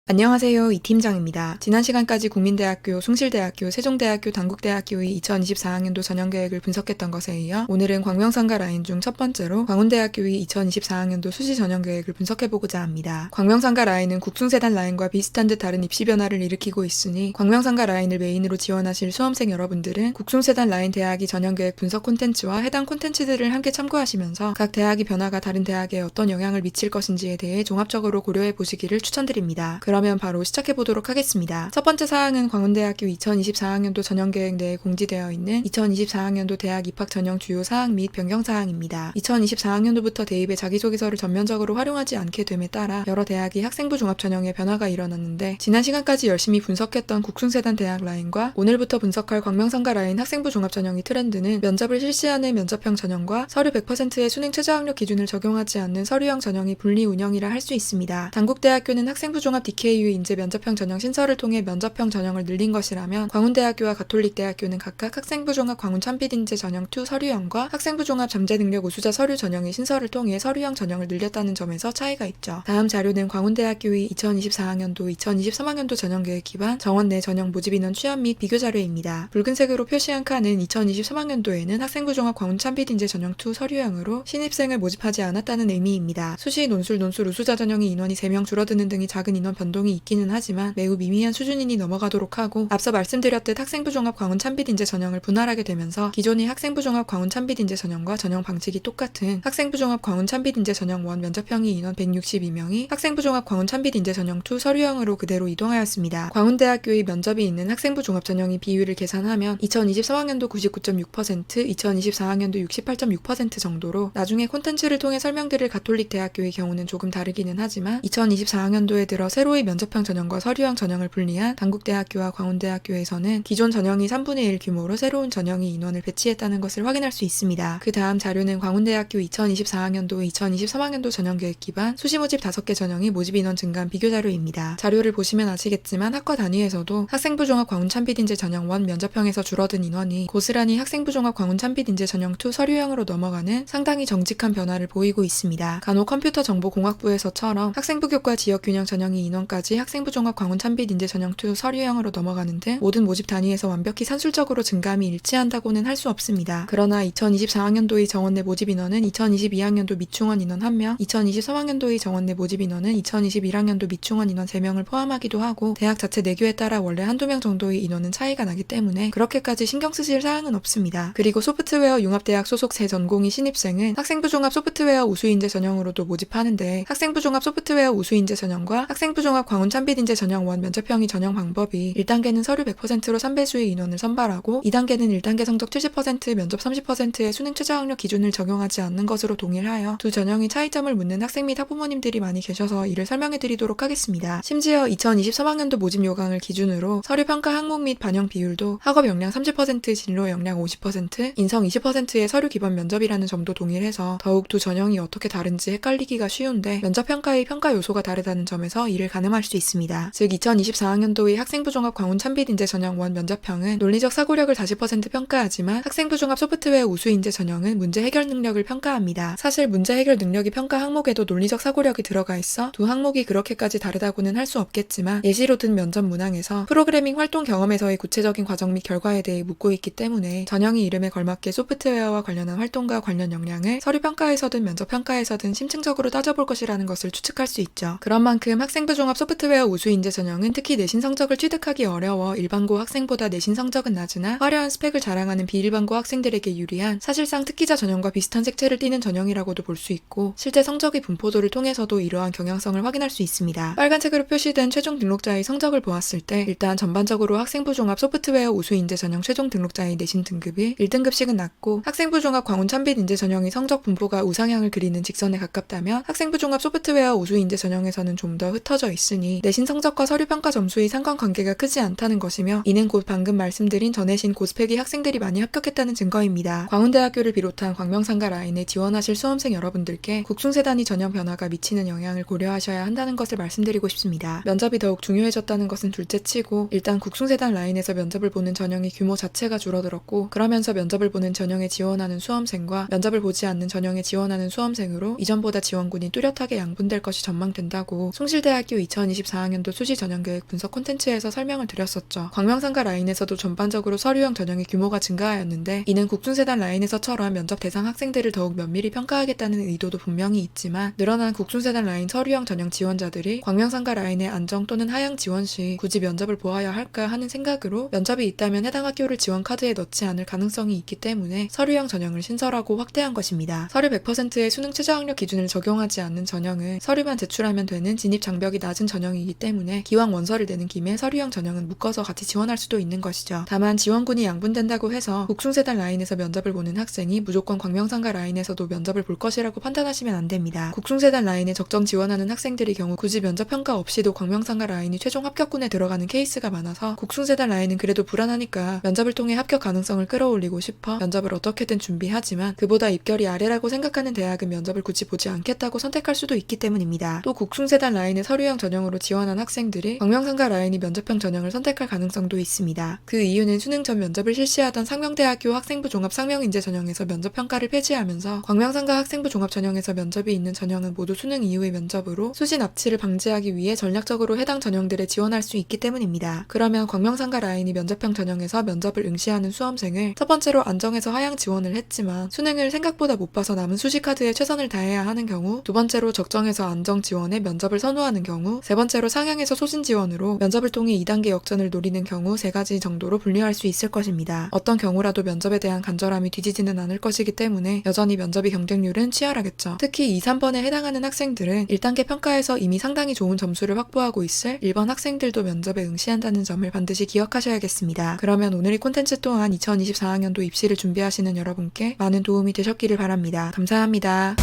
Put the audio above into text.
안녕하세요. 이 팀장입니다. 지난 시간까지 국민대학교, 숭실대학교, 세종대학교, 단국대학교의 2024학년도 전형계획을 분석했던 것에 이어 오늘은 광명상가 라인 중 첫 번째로 광운대학교의 2024학년도 수시 전형계획을 분석해보고자 합니다. 광명상가 라인은 국숭세단 라인과 비슷한 듯 다른 입시 변화를 일으키고 있으니 광명상가 라인을 메인으로 지원하실 수험생 여러분들은 국숭세단 라인 대학이 전형계획 분석 콘텐츠와 해당 콘텐츠들을 함께 참고하시면서 각 대학의 변화가 다른 대학에 어떤 영향을 미칠 것인지에 대해 종합적으로 고려해 보시기를 추천드립니다. 그러면 바로 시작해보도록 하겠습니다. 첫 번째 사항은 광운대학교 2024학년도 전형계획 내에 공지되어 있는 2024학년도 대학 입학 전형 주요 사항 및 변경 사항입니다. 2024학년도부터 대입의 자기소개서를 전면적으로 활용하지 않게 됨에 따라 여러 대학이 학생부 종합 전형에 변화가 일어났는데 지난 시간까지 열심히 분석했던 국숭세단 대학 라인과 오늘부터 분석할 광명상가 라인 학생부 종합 전형의 트렌드는 면접을 실시하는 면접형 전형과 서류 100%의 수능 최저학력 기준을 적용하지 않는 서류형 전형의 분리 운영이라 할 수 있습니다. 단국대학교는 학생부 종합 DKU 인재 면접형 전형 신설을 통해 면접형 전형을 늘린 것이라면 광운대학교와 가톨릭대학교는 각각 학생부 종합 광운 참빛 인재 전형 2 서류형과 학생부 종합 잠재 능력 우수자 서류 전형의 신설을 통해 서류형 전형을 늘렸다는 점에서 차이가 있죠. 다음 자료는 광운대학교의 2024학년도, 2023학년도 전형계획 기반 정원 내 전형 모집 인원 취합 및 비교 자료입니다. 붉은색으로 표시한 칸은 2023학년도에는 학생부 종합 광운 참빛 인재 전형 2 서류형으로 신입생을 모집하지 않았다는 의미입니다. 수시 논술 우수자 전형의 인원이 3명 줄어드는 등의 작은 인원 변동이 있기는 하지만 매우 미미한 수준이니 넘어가도록 하고 앞서 말씀드렸듯 학생부 종합 광운 참빛 인재 전형을 분할하게 되면서 기존의 학생부 종합 광운 참빛 인재 전형과 전형 방식이 똑같은 학생부 종합 광운 참빛 인재 전형 1 면접형의 인원 162명이 학생부 종합 광운 참빛 인재 전형 2 서류형으로 그대로 이동하였습니다. 광운대학교의 면접이 있는 학생부 종합 전형의 비율을 계산하면 2023학년도 99.6%, 2024학년도 68.6% 정도로 나중에 콘텐츠를 통해 설명드릴 가톨릭대학교의 경우는 조금 다르기는 하지만 2024학년도에 들어 새로의 면접형 전형과 서류형 전형을 분리한 단국대학교와 광운대학교에서는 기존 전형이 3분의 1 규모로 새로운 전형의 인원을 배치했다는 것을 확인할 수 있습니다. 그 다음 자료는 광운대학교 2024학년도, 2023학년도 전형계획 기반 수시 모집 5개 전형의 모집 인원 증가한 비교 자료입니다. 자료를 보시면 아시겠지만 학과 단위에서도 학생부 종합 광운 참빛 인재 전형 1 면접형에서 줄어든 인원이 고스란히 학생부 종합 광운 참빛 인재 전형 2 서류형으로 넘어가는 상당히 정직한 변화를 보이고 있습니다. 간혹 컴퓨터 정보공학부에서처럼 학생부 교과 지역 균형 전형의 인원까지 학생부 종합 광운 참빛 인재 전형 2 서류형으로 넘어가는 등 모든 모집 단위에서 완벽히 산술적으로 증감이 일치한다고는 할 수 없습니다. 그러나 2024학년도의 정원 내 모집 인원은 2022학년도 미충원 인원 1명, 2023학년도의 정원 내 모집 인원은 2021학년도 미충원 인원 3명을 포함하기도 하고 대학 자체 내규에 따라 원래 한두 명 정도의 인원은 차이가 나기 때문에 그렇게까지 신경 쓰실 사항은 없습니다. 그리고 소프트웨어 융합대학 소속 새 전공의 신입생은 학생부 종합 소프트웨어 우수인재 전형으로도 모집하는데 학생부 종합 소프트웨어 우수인재 전형과 학생부 종합 광운 참빛 인재 전형 1 면접형의 전형 방법이 1단계는 서류 100%로 3배수의 인원을 선발하고 2단계는 1단계 성적 70%, 면접 30%의 수능 최저학력 기준을 적용하지 않는 것으로 동일하여 두 전형의 차이점을 묻는 학생 및 학부모님들이 많이 계셔서 이를 설명해 드리도록 하겠습니다. 심지어 2023학년도 모집 요강을 기준으로 서류 평가 항목 및 반영 비율도 학업 역량 30%, 진로 역량 50%, 인성 20%의 서류 기반 면접이라는 점도 동일해서 더욱 두 전형이 어떻게 다른지 헷갈리기가 쉬운데 면접 평가의 평가 요소가 다르다는 점에서 이를 가늠할 수 있습니다. 즉 2024학년도의 학생부 종합 광운 참빛 인재 전형 1 면접형은 논리적 사고력을 40% 평가하지만 학생부 종합 소프트웨어 우수 인재 전형은 문제 해결 능력을 평가합니다. 사실 문제 해결 능력이 평가 항목에도 논리적 사고력이 들어가 있어 두 항목이 그렇게까지 다르다고는 할 수 없겠지만 예시로 든 면접 문항에서 프로그래밍 활동 경험에서의 구체적인 과정 및 결과에 대해 묻고 있기 때문에 전형의 이름에 걸맞게 소프트웨어와 관련한 활동과 관련 역량을 서류 평가에서든 면접 평가에서든 심층적으로 따져볼 것이라는 것을 추측할 수 있죠. 그런 만큼 학생부 종합 소프트웨어 우수 인재 전형은 특히 내신 성적을 취득하기 어려워 일반고 학생보다 내신 성적은 낮으나 화려한 스펙을 자랑하는 비일반고 학생들에게 유리한 사실상 특기자 전형과 비슷한 색채를 띠는 전형이라고도 볼 수 있고 실제 성적의 분포도를 통해서도 이러한 경향성을 확인할 수 있습니다. 빨간색으로 표시된 최종 등록자의 성적을 보았을 때 일단 전반적으로 학생부 종합 소프트웨어 우수 인재 전형 최종 등록자의 내신 등급이 1등급씩은 낮고 학생부 종합 광운 참빛 인재 전형의 성적 분포가 우상향을 그리는 직선에 가깝다면 학생부 종합 소프트웨어 우수 인재 전형에서는 좀 더 흩어져 있으니 내신 성적과 서류 평가 점수의 상관관계가 크지 않다는 것이며 이는 곧 방금 말씀드린 전내신 고스펙의 학생들이 많이 합격했다는 증거입니다. 광운대학교를 비롯한 광명상가 라인에 지원하실 수험생 여러분들께 국숭세단이 전형 변화가 미치는 영향을 고려하셔야 한다는 것을 말씀드리고 싶습니다. 면접이 더욱 중요해졌다는 것은 둘째치고 일단 국숭세단 라인에서 면접을 보는 전형의 규모 자체가 줄어들었고 그러면서 면접을 보는 전형에 지원하는 수험생과 면접을 보지 않는 전형에 지원하는 수험생으로 이전보다 지원군이 뚜렷하게 양분될 것이 전망된다고 숭실대학교 2024학년도 수시 전형계획 분석 콘텐츠에서 설명을 드렸었죠. 광명상가 라인에서도 전반적으로 서류형 전형의 규모가 증가하였는데 이는 국순세단 라인에서처럼 면접 대상 학생들을 더욱 면밀히 평가하겠다는 의도도 분명히 있지만 늘어난 국순세단 라인 서류형 전형 지원자들이 광명상가 라인의 안정 또는 하향 지원 시 굳이 면접을 보아야 할까 하는 생각으로 면접이 있다면 해당 학교를 지원 카드에 넣지 않을 가능성이 있기 때문에 서류형 전형을 신설하고 확대한 것입니다. 서류 100%의 수능 최저학력 기준을 적용하지 않는 전형은 서류만 제출하면 되는 진입 장벽이 낮은 전형이기 때문에 기왕 원서를 내는 김에 서류형 전형은 묶어서 같이 지원할 수도 있는 것이죠. 다만 지원군이 양분된다고 해서 국순세단 라인에서 면접을 보는 학생이 무조건 광명상가 라인에서도 면접을 볼 것이라고 판단하시면 안 됩니다. 국순세단 라인에 적정 지원하는 학생들의 경우 굳이 면접 평가 없이도 광명상가 라인이 최종 합격군에 들어가는 케이스가 많아서 국순세단 라인은 그래도 불안하니까 면접을 통해 합격 가능성을 끌어올리고 싶어 면접을 어떻게든 준비하지만 그보다 입결이 아래라고 생각하는 대학은 면접을 굳이 보지 않겠다고 선택할 수도 있기 때문입니다. 또 국순세단 라인의 서류형 전형으로 지원한 학생들이 광명상가 라인이 면접형 전형을 선택할 가능성도 있습니다. 그 이유는 수능 전 면접을 실시하던 상명대학교 학생부 종합 상명인재 전형에서 면접 평가를 폐지하면서 광명상가 학생부 종합 전형에서 면접이 있는 전형은 모두 수능 이후의 면접으로 수시 납치를 방지하기 위해 전략적으로 해당 전형들에 지원할 수 있기 때문입니다. 그러면 광명상가 라인이 면접형 전형에서 면접을 응시하는 수험생을 첫 번째로 안정해서 하향 지원을 했지만 수능을 생각보다 못 봐서 남은 수시 카드에 최선을 다해야 하는 경우, 두 번째로 적정해서 안정 지원에 면접을 선호하는 경우, 세 번째로 상향해서 소신 지원으로 면접을 통해 2단계 역전을 노리는 경우 세 가지 정도로 분류할 수 있을 것입니다. 어떤 경우라도 면접에 대한 간절함이 뒤지지는 않을 것이기 때문에 여전히 면접의 경쟁률은 치열하겠죠. 특히 2, 3번에 해당하는 학생들은 1단계 평가에서 이미 상당히 좋은 점수를 확보하고 있을 1번 학생들도 면접에 응시한다는 점을 반드시 기억하셔야겠습니다. 그러면 오늘 이 콘텐츠 또한 2024학년도 입시를 준비하시는 여러분께 많은 도움이 되셨기를 바랍니다. 감사합니다.